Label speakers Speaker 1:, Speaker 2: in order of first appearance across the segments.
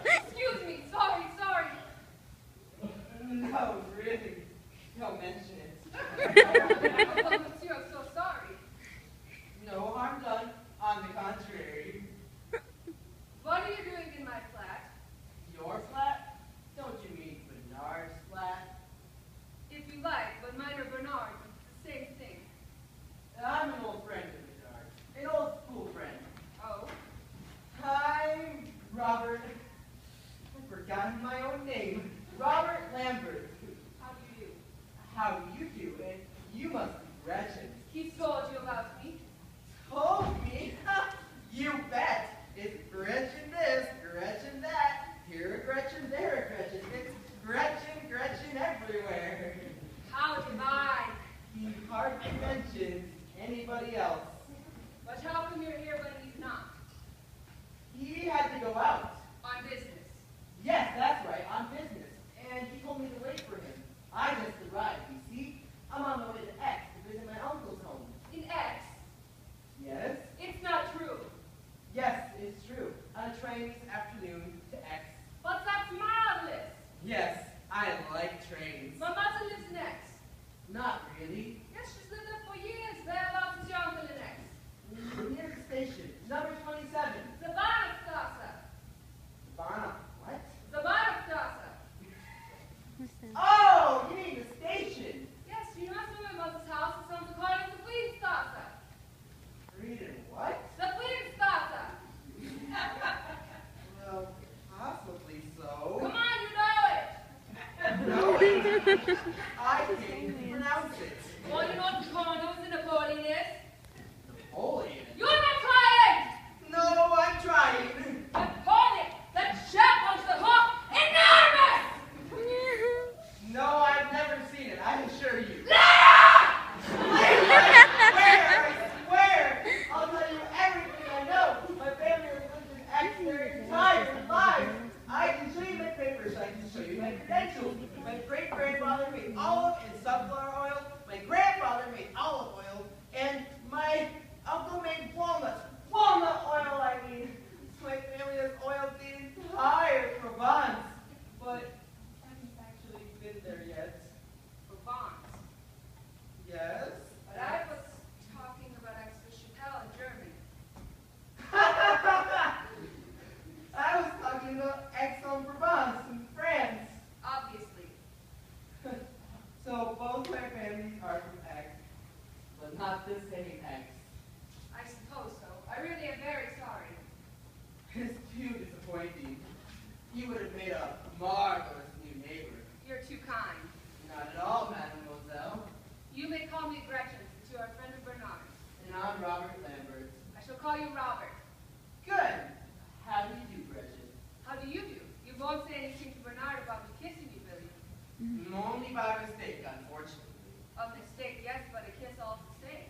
Speaker 1: Excuse me, sorry.
Speaker 2: No, really. Don't mention it.
Speaker 1: Oh, monsieur, I'm so sorry.
Speaker 2: No harm done. On the contrary.
Speaker 1: What are you doing in my flat?
Speaker 2: Your flat? Don't you mean Bernard's flat?
Speaker 1: If you like, but mine are Bernard. It's the same thing.
Speaker 2: I'm an old friend of Bernard's. An old school friend.
Speaker 1: Oh?
Speaker 2: I'm Robert. I've forgotten my own name. Robert Lambert.
Speaker 1: How do you do?
Speaker 2: How do you do it? You must be Gretchen.
Speaker 1: He told you about me.
Speaker 2: Told me? You bet. It's Gretchen this, Gretchen that. Here a Gretchen, there a Gretchen. It's Gretchen everywhere.
Speaker 1: How divine.
Speaker 2: He hardly mentions anybody else.
Speaker 1: But how come you're here when he's not?
Speaker 2: He had to go out.
Speaker 1: On business.
Speaker 2: Yes, that's right, on business. And he told me to wait for him. I just arrived, you see. I'm on my way to X to visit my uncle's home.
Speaker 1: In X?
Speaker 2: Yes?
Speaker 1: It's not true.
Speaker 2: Yes, it's true. On a train this afternoon to X.
Speaker 1: But that's marvelous.
Speaker 2: Yes, I like trains.
Speaker 1: My mother lives in X.
Speaker 2: Not really.
Speaker 1: Yes, she's lived there for years. Thereabouts is your uncle in X.
Speaker 2: Near the station, number 27.
Speaker 1: Zabanowstrasse.
Speaker 2: Bana. What?
Speaker 1: Zabanowstrasse.
Speaker 2: Oh, you mean the station.
Speaker 1: Yes, you must know my mother's house is on the corner of the Queenstrasse.
Speaker 2: Read it what?
Speaker 1: The Queenstrasse.
Speaker 2: Well, possibly so.
Speaker 1: Come on, you know it.
Speaker 2: No, I can't pronounce it.
Speaker 1: Well, you know what the corner is in Napoleon is?
Speaker 2: Napoleon?
Speaker 1: You're not trying!
Speaker 2: No, I'm trying.
Speaker 1: Napoleon! That chap on the hook! Enormous!
Speaker 2: No, I've never seen it, I assure you.
Speaker 1: Ah!
Speaker 2: I swear! I'll tell you everything I know. My family has lived in X their entire lives. I can show you my papers, I can show you my credentials. My great-grandfather made olive and sunflower oil. My grandfather made olive oil. And my uncle made walnuts. Walnut oil, I mean. My family has oiled the entire Provence. But I haven't actually been there yet.
Speaker 1: Provence.
Speaker 2: Yes?
Speaker 1: But I was talking about Aix-la-Chapelle in Germany.
Speaker 2: I was talking about Aix-en-Provence in France.
Speaker 1: Obviously.
Speaker 2: So both my families are from X, but not the same X.
Speaker 1: I suppose so. I really am very sorry.
Speaker 2: It's too disappointing. You would have made a marvelous new neighbor.
Speaker 1: You're too kind.
Speaker 2: Not at all, mademoiselle.
Speaker 1: You may call me Gretchen, since you are a friend of Bernard's.
Speaker 2: And I'm Robert Lambert.
Speaker 1: I shall call you Robert.
Speaker 2: Good. How do you do, Gretchen?
Speaker 1: How do you do? You won't say anything to Bernard about me kissing you, will you?
Speaker 2: Only by mistake, unfortunately.
Speaker 1: A mistake, yes, but a kiss all the same.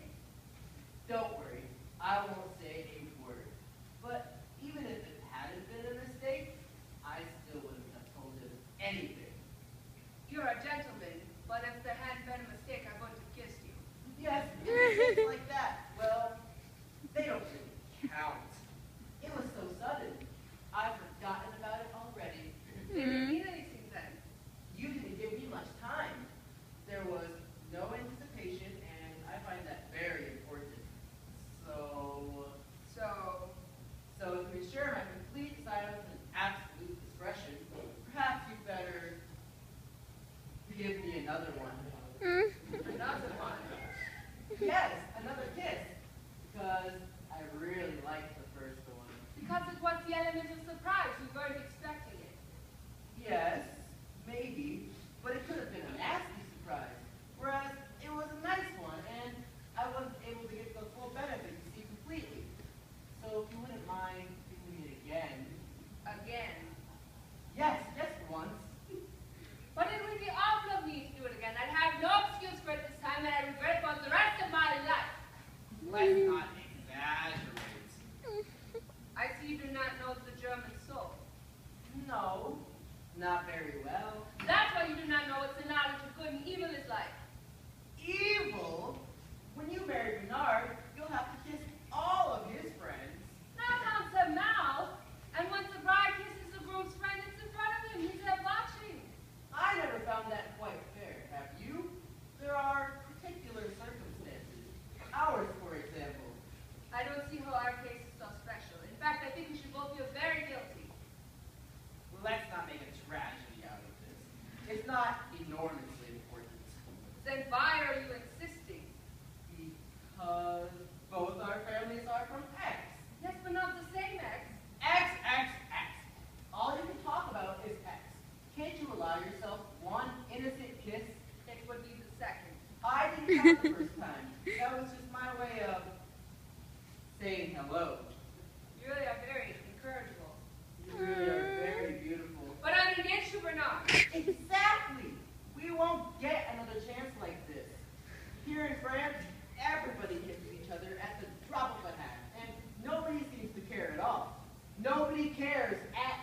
Speaker 2: Don't worry, I won't say a word. But even if it hadn't been a mistake, I still wouldn't have told him anything.
Speaker 1: You're a gentleman, but if there hadn't been a mistake, I wouldn't have kissed you.
Speaker 2: Yes, mistakes like that. Well, they don't really count. It was so sudden. I've forgotten about it already.
Speaker 1: They didn't mean anything then.
Speaker 2: You didn't give me much time. There was no anticipation, and I find that very important. So to ensure my complete silence and absolute discretion, perhaps you'd better give me another one.
Speaker 1: Another one.
Speaker 2: Yes, another kiss. Because I really liked the first one.
Speaker 1: Because it was the element of surprise. You weren't expecting it.
Speaker 2: Yes, maybe, but it could have been a nasty surprise. Whereas it was a nice one, and I wasn't able to get the full benefit, you see, completely. So if you wouldn't mind doing it again.
Speaker 1: Again.
Speaker 2: Yes, just once.
Speaker 1: But it would be awful of me to do it again. I'd have no excuse for it this time, and I'd regret it for the rest of my life.
Speaker 2: Not very well.
Speaker 1: That's why you do not know what the knowledge of good and evil is like.
Speaker 2: Evil? When you marry Bernard, you'll have to kiss all of his friends.
Speaker 1: Not on the mouth, and once the bride kisses the groom's friend, it's in front of him. He's there watching.
Speaker 2: I never found that quite fair, have you? There are particular circumstances. Ours, for example.
Speaker 1: I don't see how our case is so special. In fact, I think we should both feel very guilty.
Speaker 2: Well, let's not make a tragedy out of this. It's not enormously important.
Speaker 1: Then why are you insisting?
Speaker 2: Because both our families are from X.
Speaker 1: Yes, but not the same X.
Speaker 2: X, X, X. All you can talk about is X. Can't you allow yourself one innocent kiss?
Speaker 1: It would be the second.
Speaker 2: I didn't have the first time. That was just my way of saying hello.
Speaker 1: You really are very incorrigible.
Speaker 2: You really are very beautiful.
Speaker 1: But I'm engaged to Bernard.
Speaker 2: Exactly. We won't get another chance like this. Here in France, everybody kisses each other at the drop of a hat, and nobody seems to care at all. Nobody cares at